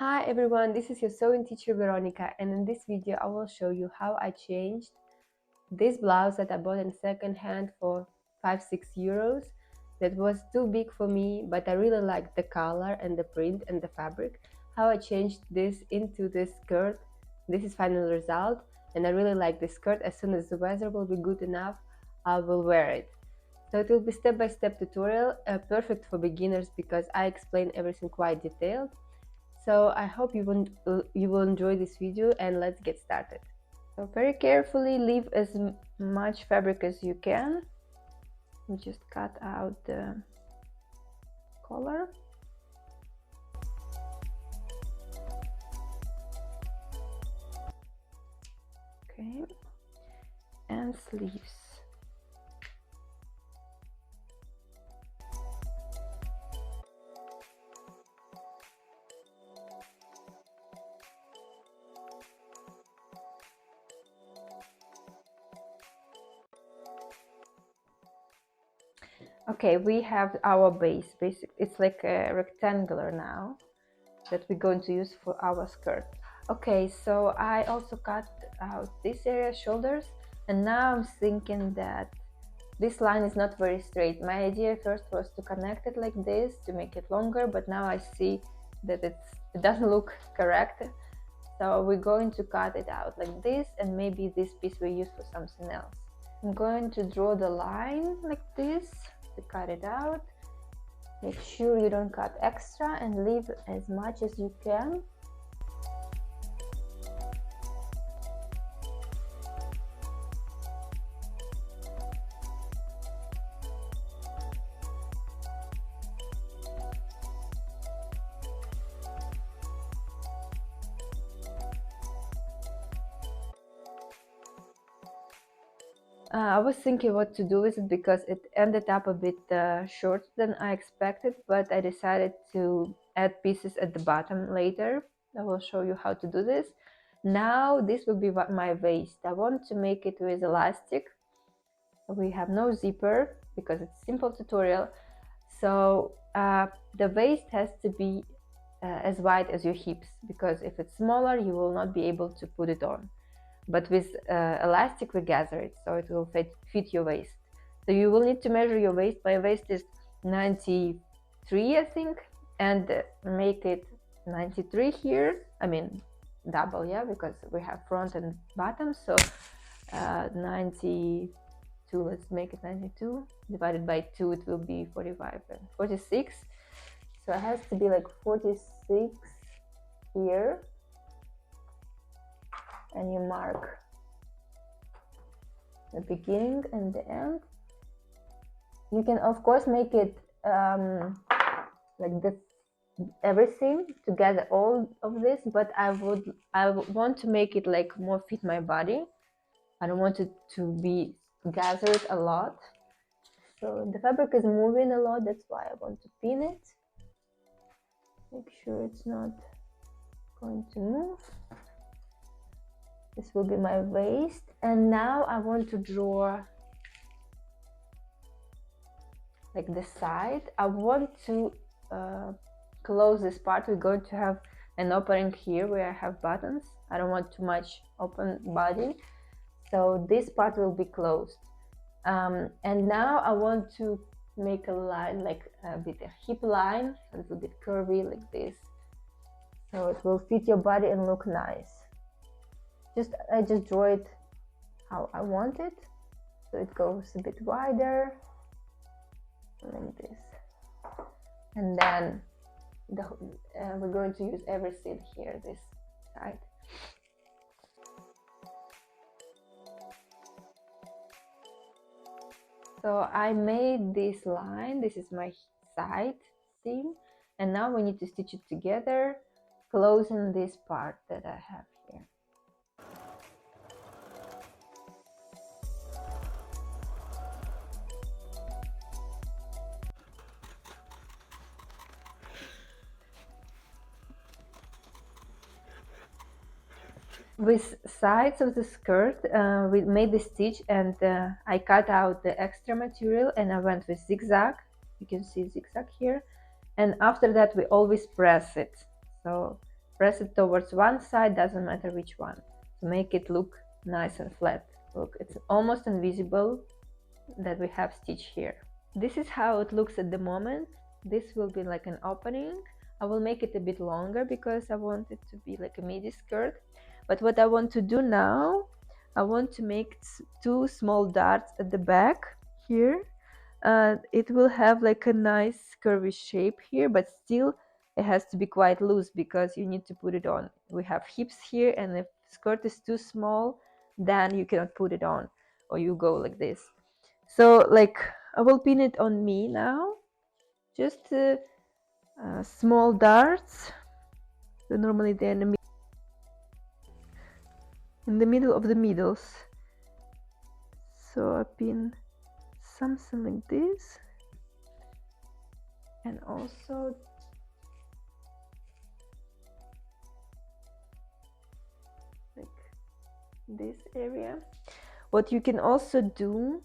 Hi everyone, this is your sewing teacher Veronica, and in this video I will show you how I changed this blouse that I bought in second hand for 5-6 euros. That was too big for me, but I really liked the color and the print and the fabric. How I changed this into this skirt. This is final result, and I really like this skirt. As soon as the weather will be good enough, I will wear it. So it will be step-by-step tutorial, perfect for beginners because I explain everything quite detailed. So I hope you will enjoy this video, and let's get started. So very carefully leave as much fabric as you can. We just cut out the collar. Okay, and sleeves. Okay, we have our base. It's like a rectangular now that we're going to use for our skirt. Okay, so I also cut out this area, shoulders, and now I'm thinking that this line is not very straight. My idea first was to connect it like this to make it longer, but now I see that it doesn't look correct. So we're going to cut it out like this, and maybe this piece we use for something else. I'm going to draw the line like this to cut it out. Make sure you don't cut extra and leave as much as you can. I was thinking what to do with it because it ended up a bit shorter than I expected, but I decided to add pieces at the bottom later. I will show you how to do this. Now this will be my waist. I want to make it with elastic. We have no zipper because it's simple tutorial. So the waist has to be as wide as your hips, because if it's smaller you will not be able to put it on. But with elastic we gather it, so it will fit your waist. So you will need to measure your waist. My waist is 93, I think, and make it 93 here. I mean double, yeah, because we have front and bottom. So 92, let's make it 92 divided by 2, it will be 45 and 46. So it has to be like 46 here, and you mark the beginning and the end. You can of course make it like this, everything together, all of this, but I want to make it like more fit my body. I don't want it to be gathered a lot, so the fabric is moving a lot, that's why I want to pin it. Make sure it's not going to move. This will be my waist, and now I want to draw like the side. I want to close this part. We're going to have an opening here where I have buttons. I don't want too much open body, so this part will be closed. And now I want to make a line, like a bit a hip line, a little bit curvy like this, so it will fit your body and look nice. I just draw it how I want it, so it goes a bit wider like this, and then we're going to use everything here, this side. So I made this line, this is my side seam, and now we need to stitch it together, closing this part that I have here. With sides of the skirt, we made the stitch, and I cut out the extra material and I went with zigzag. You can see zigzag here, and after that we always press it. So press it towards one side, doesn't matter which one, to make it look nice and flat. Look, it's almost invisible that we have stitch here. This is how it looks at the moment. This will be like an opening. I will make it a bit longer because I want it to be like a midi skirt. But what I want to do now, I want to make two small darts at the back here. It will have like a nice curvy shape here, but still it has to be quite loose because you need to put it on. We have hips here, and if skirt is too small, then you cannot put it on, or you go like this. So like I will pin it on me now, just small darts. So normally they're in the middle of the middles. So I pin something like this, and also like this area. What you can also do,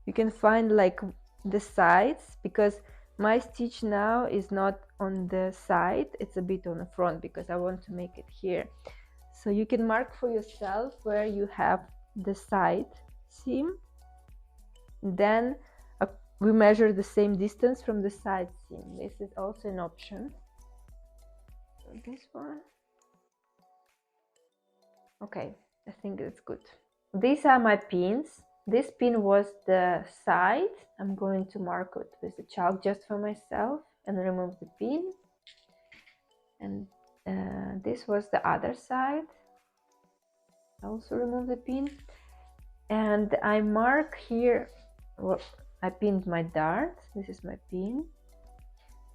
you can find like the sides, because my stitch now is not on the side, it's a bit on the front because I want to make it here. So you can mark for yourself where you have the side seam, then we measure the same distance from the side seam. This is also an option. So this one, okay, I think it's good. These are my pins. This pin was the side. I'm going to mark it with the chalk just for myself and remove the pin. And this was the other side. I also remove the pin. And I mark here, well, I pinned my dart. This is my pin.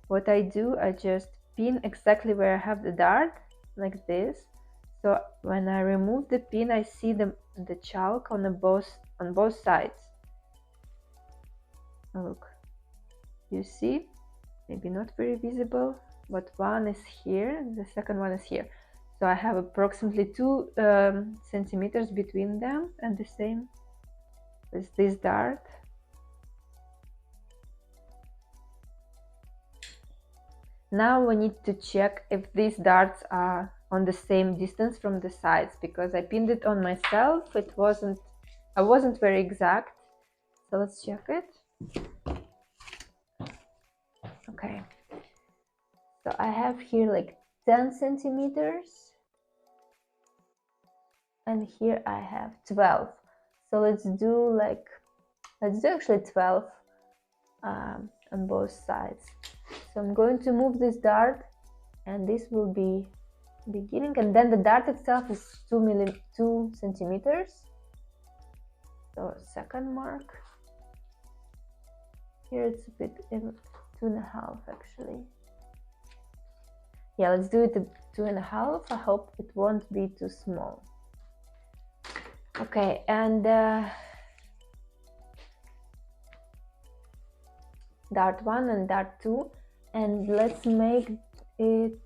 What I do, I just pin exactly where I have the dart, like this. So when I remove the pin, I see the chalk on both sides. Look, you see, maybe not very visible, but one is here, the second one is here. So I have approximately 2 centimeters between them, and the same with this dart. Now we need to check if these darts are on the same distance from the sides, because I pinned it on myself. I wasn't very exact. So let's check it. Okay. So I have here like 10 centimeters. And here I have 12. So let's do actually 12 on both sides. So I'm going to move this dart, and this will be beginning, and then the dart itself is 2 centimeters. So second mark here, it's a bit in 2.5 actually. Yeah, let's do it at 2.5. I hope it won't be too small. Okay, and dart 1 and dart 2, and let's make it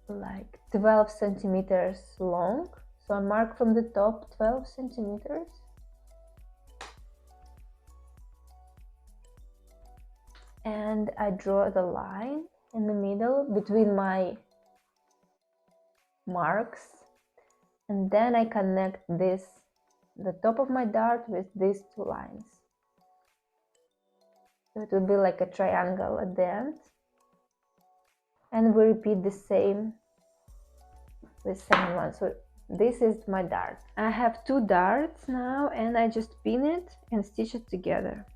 like 12 centimeters long. So I mark from the top 12 centimeters. And I draw the line in the middle between my marks. And then I connect the top of my dart with these 2 lines. So it will be like a triangle at the end. And we repeat the same with second one. So this is my dart. I have 2 darts now, and I just pin it and stitch it together.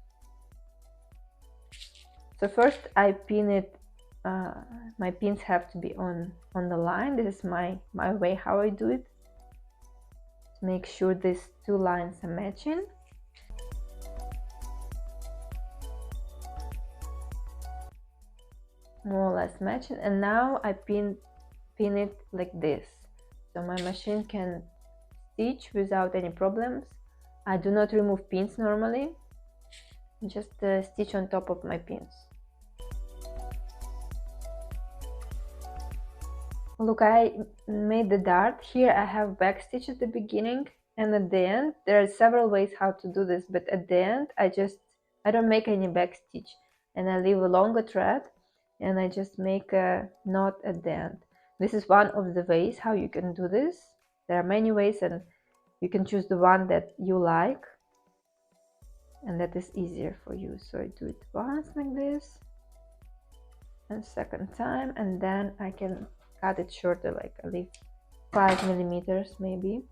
So first I pin it, my pins have to be on the line. This is my way how I do it, to make sure these 2 lines are matching. More or less matching. And now I pin it like this, so my machine can stitch without any problems. I do not remove pins normally, just stitch on top of my pins. Look, I made the dart. Here I have back stitch at the beginning and at the end. There are several ways how to do this, but at the end I don't make any back stitch, and I leave a longer thread, and I just make a knot at the end. This is one of the ways how you can do this. There are many ways, and you can choose the one that you like and that is easier for you. So I do it once like this, and second time, and then I can cut it shorter, like I leave 5 millimeters maybe,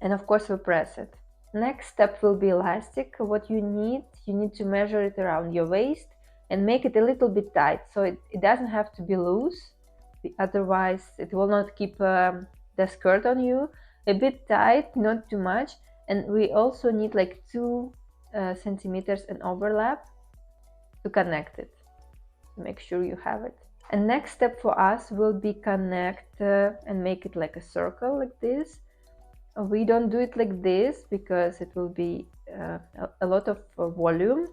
and of course we'll press it. Next step will be elastic. What you need to measure it around your waist and make it a little bit tight, so it doesn't have to be loose, otherwise it will not keep the skirt on you. A bit tight, not too much. And we also need like 2 centimeters in overlap to connect it, to make sure you have it. And next step for us will be connect and make it like a circle like this. We don't do it like this because it will be a lot of volume.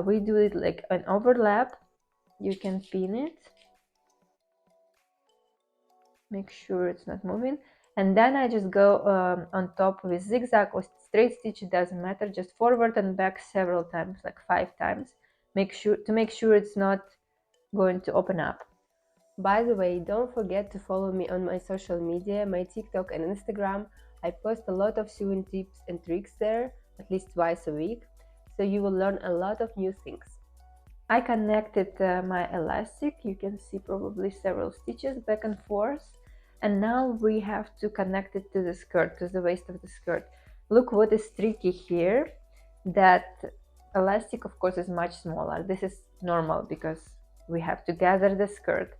We do it like an overlap. You can pin it, make sure it's not moving, and then I just go on top with zigzag or straight stitch, it doesn't matter, just forward and back several times, like 5 times, make sure it's not going to open up. By the way, don't forget to follow me on my social media, my TikTok and Instagram. I post a lot of sewing tips and tricks there, at least twice a week, so you will learn a lot of new things. I connected my elastic, you can see probably several stitches back and forth, and now we have to connect it to the skirt, to the waist of the skirt. Look what is tricky here, that elastic of course is much smaller. This is normal because we have to gather the skirt.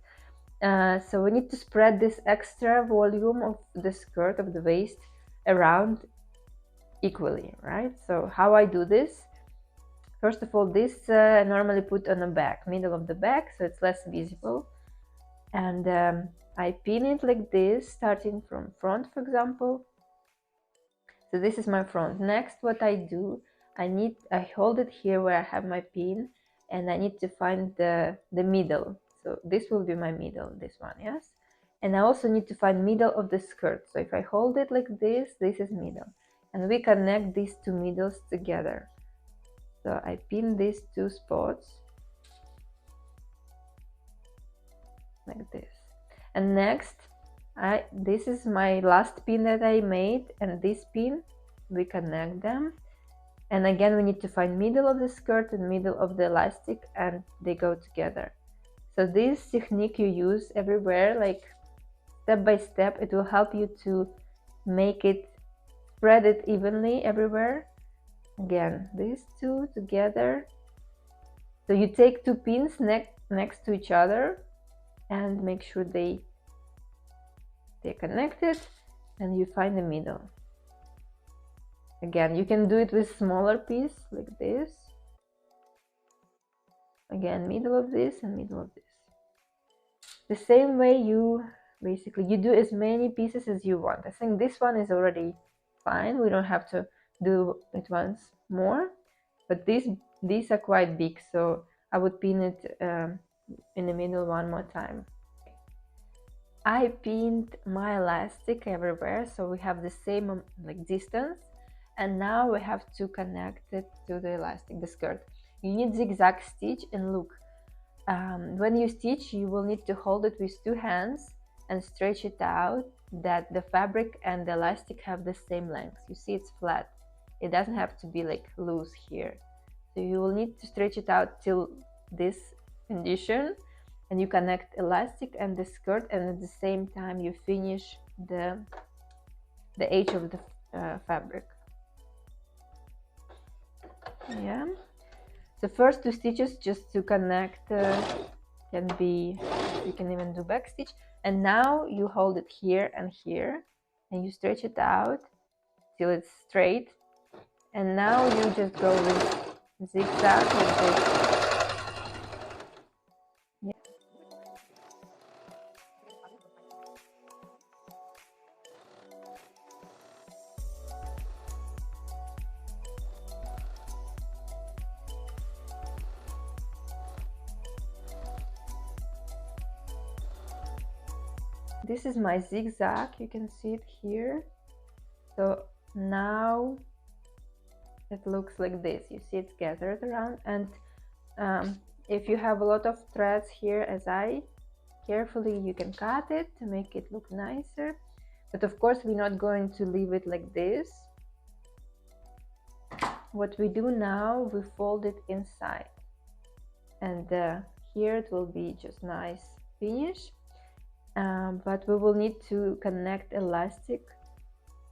So we need to spread this extra volume of the skirt, of the waist, around equally, right? So how I do this? First of all, this I normally put on the back, middle of the back, so it's less visible. And I pin it like this, starting from front, for example. So this is my front. Next, what I do, I hold it here where I have my pin, and I need to find the middle. So this will be my middle, this one, yes? And I also need to find middle of the skirt. So if I hold it like this is middle. And we connect these 2 middles together. So I pin these 2 spots like this. And next, this is my last pin that I made, and this pin, we connect them. And again, we need to find middle of the skirt and middle of the elastic, and they go together. So this technique you use everywhere, like step by step, it will help you to make it, spread it evenly everywhere. Again, these 2 together. So you take 2 pins next to each other and make sure they're connected, and you find the middle. Again, you can do it with smaller piece like this. Again, middle of this and middle of this. The same way you do as many pieces as you want. I think this one is already fine. We don't have to do it once more, but these are quite big, so I would pin it in the middle one more time. I pinned my elastic everywhere, so we have the same like distance, and now we have to connect it to the elastic, the skirt. You need zigzag stitch, and look, when you stitch, you will need to hold it with 2 hands and stretch it out, that the fabric and the elastic have the same length. You see, it's flat. It doesn't have to be like loose here. So you will need to stretch it out till this condition, and you connect elastic and the skirt, and at the same time you finish the edge of the fabric. Yeah. The first 2 stitches just to connect can be, you can even do back stitch, and now you hold it here and here, and you stretch it out till it's straight, and now you just go with zigzag like this. Yeah. This is my zigzag, you can see it here. So now it looks like this. You see it's gathered around, and If you have a lot of threads here, as I, carefully you can cut it to make it look nicer. But of course we're not going to leave it like this. What we do now, we fold it inside, and here it will be just nice finish. But we will need to connect elastic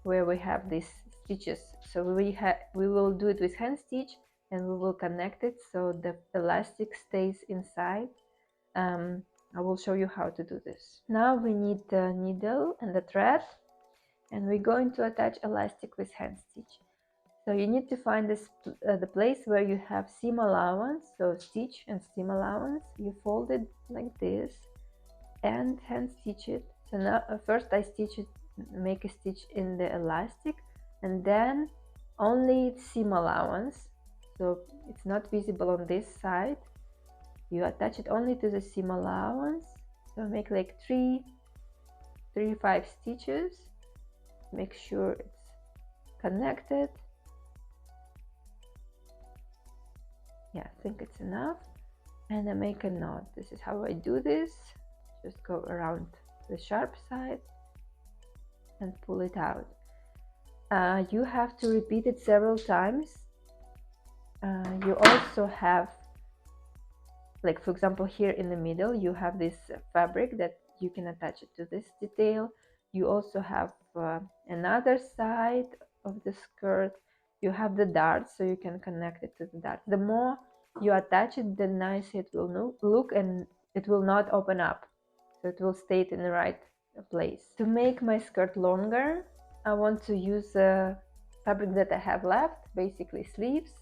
where we have these stitches. So we will do it with hand stitch, and we will connect it so the elastic stays inside. I will show you how to do this. Now we need the needle and the thread, and we're going to attach elastic with hand stitch. So you need to find this, the place where you have seam allowance, so stitch and seam allowance. You fold it like this and hand stitch it. So now first I stitch it, make a stitch in the elastic, and then only seam allowance, so it's not visible on this side. You attach it only to the seam allowance. So make like 5 stitches. Make sure it's connected. Yeah, I think it's enough. And I make a knot. This is how I do this. Just go around the sharp side and pull it out. You have to repeat it several times. You also have, like for example, here in the middle, you have this fabric that you can attach it to this detail. You also have another side of the skirt. You have the darts, so you can connect it to the darts. The more you attach it, the nicer it will look, and it will not open up. So it will stay in the right place. To make my skirt longer, I want to use a fabric that I have left, basically sleeves.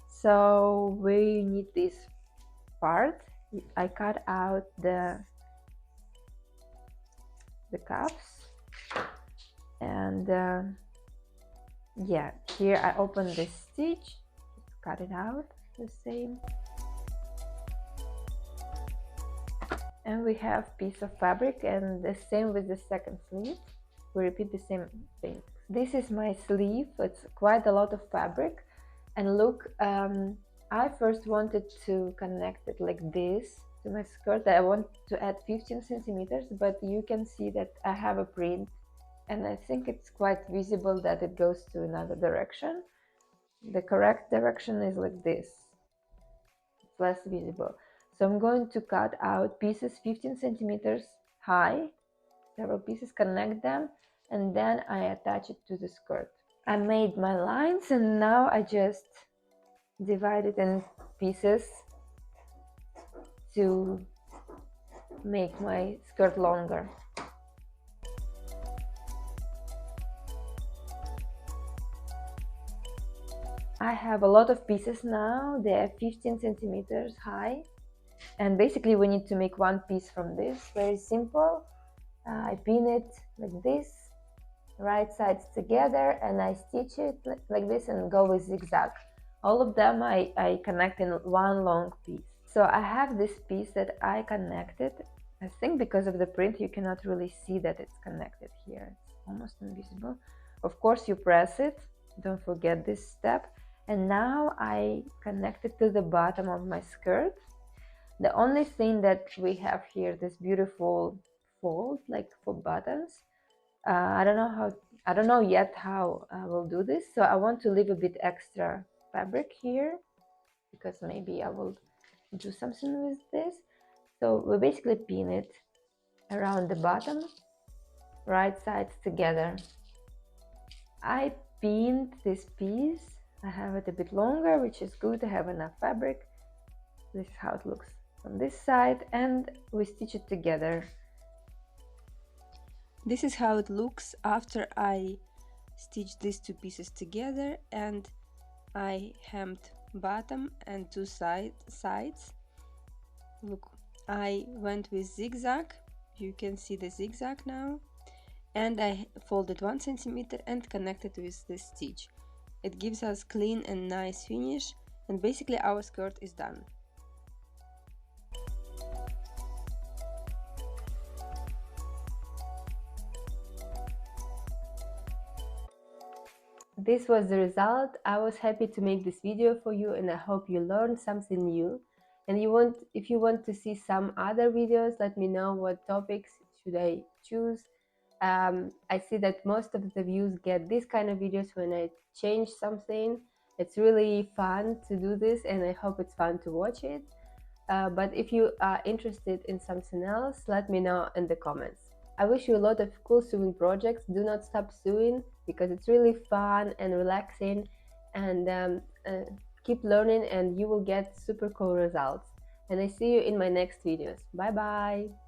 So we need this part. I cut out the cuffs, and yeah, here I open this stitch, cut it out the same, and we have piece of fabric, and the same with the second sleeve. We repeat the same thing. This is my sleeve. It's quite a lot of fabric, and look, I first wanted to connect it like this to my skirt. I want to add 15 centimeters, but you can see that I have a print, and I think it's quite visible that it goes to another direction. The correct direction is like this. It's less visible. So I'm going to cut out pieces 15 centimeters high, several pieces, connect them, and then I attach it to the skirt. I made my lines, and now I just divide it in pieces to make my skirt longer. I have a lot of pieces now. They are 15 centimeters high, and basically we need to make one piece from this. Very simple. I pin it like this, right sides together, and I stitch it like this and go with zigzag. All of them I connect in one long piece. So I have this piece that I connected. I think because of the print you cannot really see that it's connected here. It's almost invisible. Of course you press it, don't forget this step. And now I connect it to the bottom of my skirt. The only thing that we have here, this beautiful fold, like for buttons. I don't know yet how I will do this. So I want to leave a bit extra fabric here, because maybe I will do something with this. So we basically pin it around the bottom, right sides together. I pinned this piece. I have it a bit longer, which is good to have enough fabric. This is how it looks from this side, and we stitch it together. This is how it looks after I stitched these two pieces together, and I hemmed bottom and two sides. Look, I went with zigzag. You can see the zigzag now, and I folded 1 centimeter and connected with this stitch. It gives us clean and nice finish, and basically our skirt is done. This was the result. I was happy to make this video for you, and I hope you learned something new. And if you want to see some other videos, let me know what topics should I choose. I see that most of the views get this kind of videos when I change something. It's really fun to do this, and I hope it's fun to watch it. But if you are interested in something else, let me know in the comments. I wish you a lot of cool sewing projects. Do not stop sewing because it's really fun and relaxing, and keep learning and you will get super cool results. And I see you in my next videos. Bye bye.